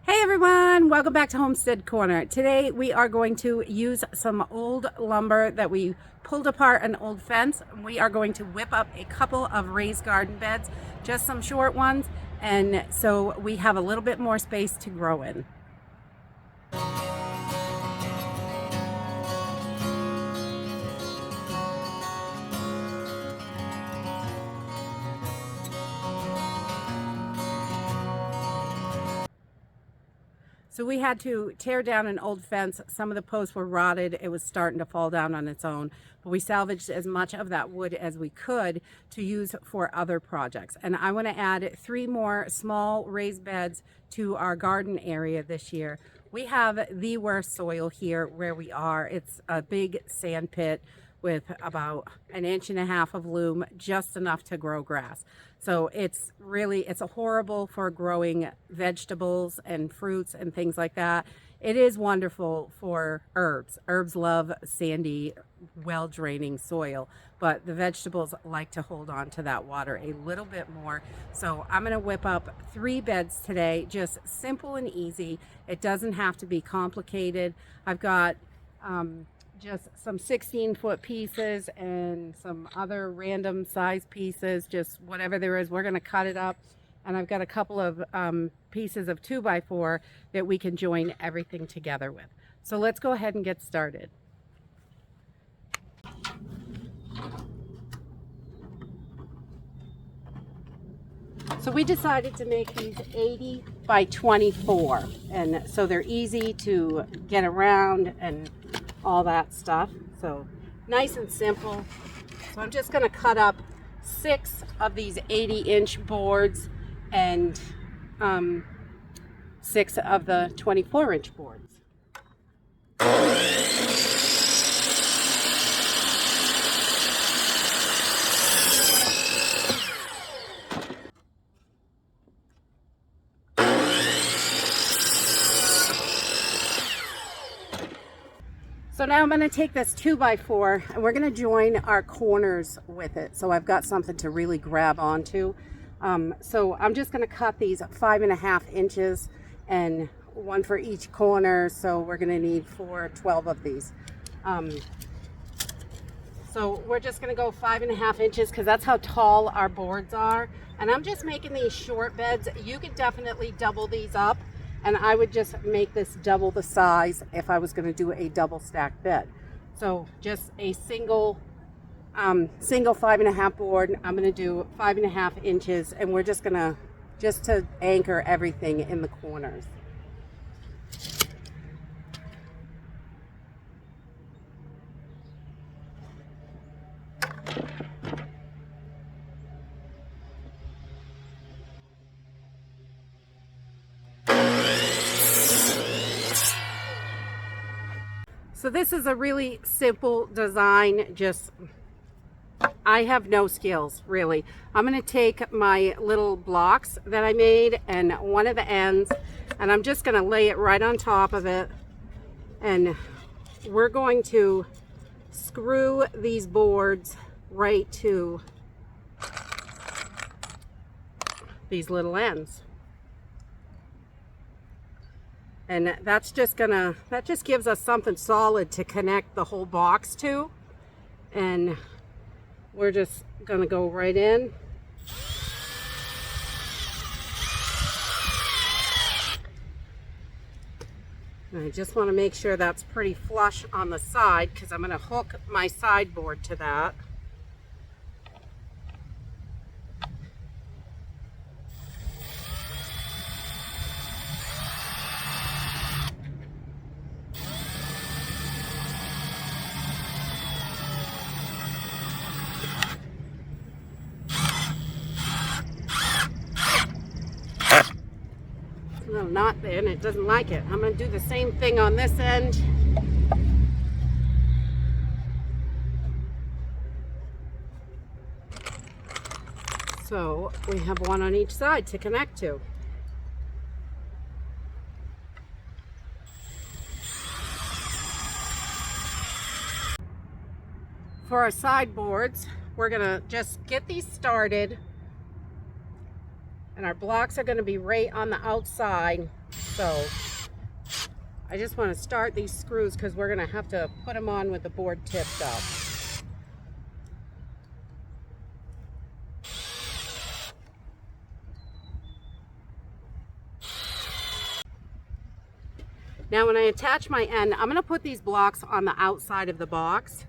Hey everyone, welcome back to Homestead Corner. Today we are going to use some old lumber that we pulled apart an old fence. We are going to whip up a couple of raised garden beds, just some short ones, and so we have a little bit more space to grow in. So we had to tear down an old fence. Some of the posts were rotted. It was starting to fall down on its own. But we salvaged as much of that wood as we could to use for other projects. And I want to add 3 more small raised beds to our garden area this year. We have the worst soil here where we are. It's a big sand pit with about 1.5 inches of loam, just enough to grow grass. So it's horrible for growing vegetables and fruits and things like that. It is wonderful for herbs. Herbs love sandy, well-draining soil, but the vegetables like to hold on to that water a little bit more. So I'm going to whip up 3 beds today, just simple and easy. It doesn't have to be complicated. I've got just some 16-foot pieces and some other random size pieces, just whatever there is. We're going to cut it up, and I've got a couple of pieces of 2x4 that we can join everything together with. So let's go ahead and get started. So we decided to make these 80 by 24, and so they're easy to get around and all that stuff. So nice and simple. So I'm just going to cut up 6 of these 80-inch boards and 6 of the 24-inch boards. So now I'm going to take this 2x4 and we're going to join our corners with it. So I've got something to really grab onto. So I'm just going to cut these 5.5 inches and 1 for each corner. So we're going to need 12 of these. So we're just going to go 5.5 inches because that's how tall our boards are. And I'm just making these short beds. You could definitely double these up. And I would just make this double the size if I was going to do a double stack bed. So just a single 5.5 board. I'm going to do 5.5 inches, and we're just going to anchor everything in the corners. So this is a really simple design. I have no skills really. I'm going to take my little blocks that I made and one of the ends, and I'm just going to lay it right on top of it, and we're going to screw these boards right to these little ends. And that just gives us something solid to connect the whole box to. And we're just gonna go right in. And I just wanna make sure that's pretty flush on the side because I'm gonna hook my sideboard to that. No, not there, and it doesn't like it. I'm going to do the same thing on this end. So we have one on each side to connect to. For our sideboards, we're going to just get these started And our blocks are going to be right on the outside. So I just want to start these screws because we're going to have to put them on with the board tipped up. Now when I attach my end, I'm going to put these blocks on the outside of the box.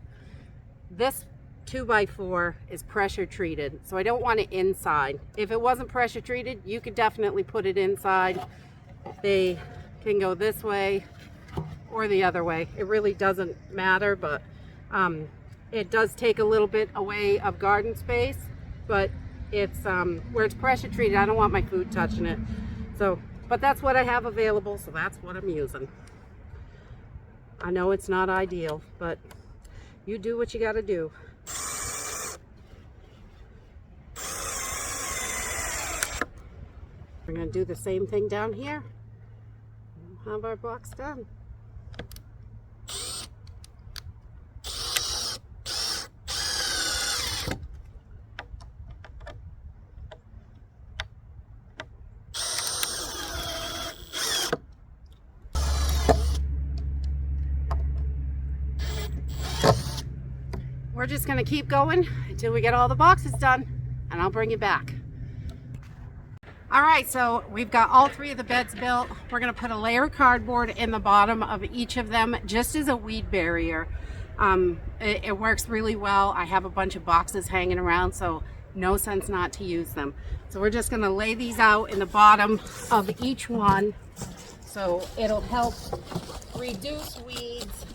This 2x4 is pressure treated, so I don't want it inside. If it wasn't pressure treated, you could definitely put it inside. They can go this way or the other way. It really doesn't matter, but it does take a little bit away of garden space, but it's where it's pressure treated, I don't want my food touching it. So, but that's what I have available, so that's what I'm using. I know it's not ideal, but you do what you got to do. We're going to do the same thing down here. We'll have our blocks done. We're just going to keep going until we get all the boxes done, and I'll bring you back. All right, so we've got all 3 of the beds built. We're going to put a layer of cardboard in the bottom of each of them just as a weed barrier. It works really well. I have a bunch of boxes hanging around, so no sense not to use them. So we're just going to lay these out in the bottom of each one, so it'll help reduce weeds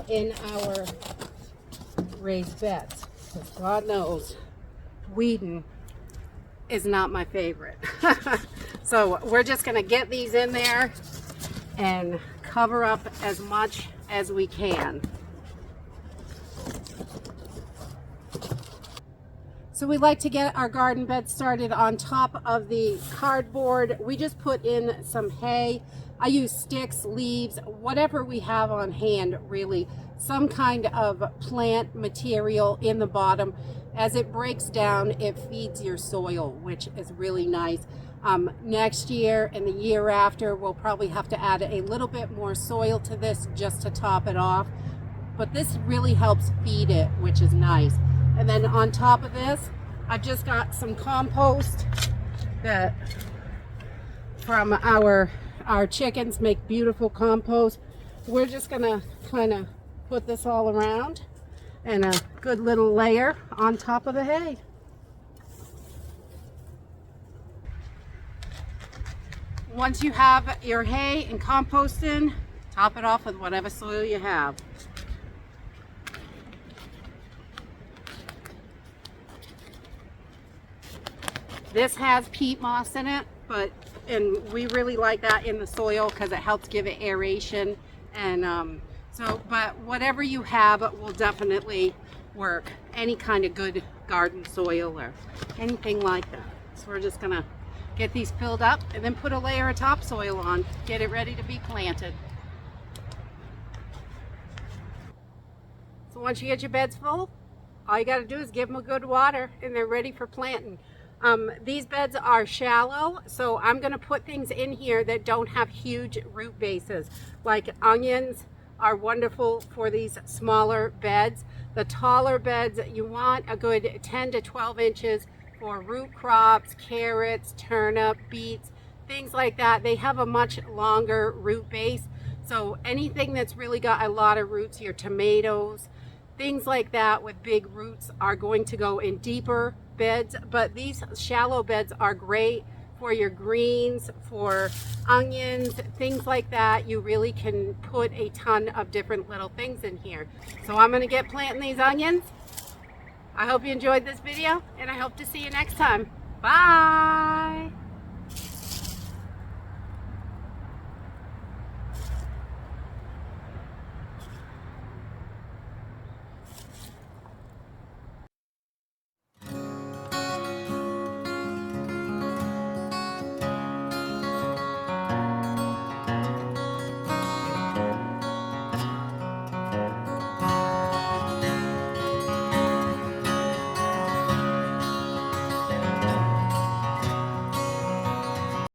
in our raised beds, because God knows weeding is not my favorite. So we're just going to get these in there and cover up as much as we can. So we like to get our garden bed started on top of the cardboard. We just put in some hay. I use sticks, leaves, whatever we have on hand, really. Some kind of plant material in the bottom. As it breaks down, it feeds your soil, which is really nice. Next year and the year after, we'll probably have to add a little bit more soil to this just to top it off. But this really helps feed it, which is nice. And then on top of this, I've just got some compost that from our chickens make beautiful compost. We're just gonna kind of put this all around and a good little layer on top of the hay. Once you have your hay and compost in, top it off with whatever soil you have. This has peat moss in it, and we really like that in the soil because it helps give it aeration. And but whatever you have will definitely work. Any kind of good garden soil or anything like that. So we're just gonna get these filled up and then put a layer of topsoil on, get it ready to be planted. So once you get your beds full, all you got to do is give them a good water and they're ready for planting. These beds are shallow, so I'm going to put things in here that don't have huge root bases. Like onions are wonderful for these smaller beds. The taller beds, you want a good 10 to 12 inches for root crops, carrots, turnip, beets, things like that. They have a much longer root base. So anything that's really got a lot of roots, your tomatoes, things like that with big roots are going to go in deeper beds. But these shallow beds are great for your greens, for onions, things like that. You really can put a ton of different little things in here. So I'm going to get planting these onions. I hope you enjoyed this video, and I hope to see you next time. Bye!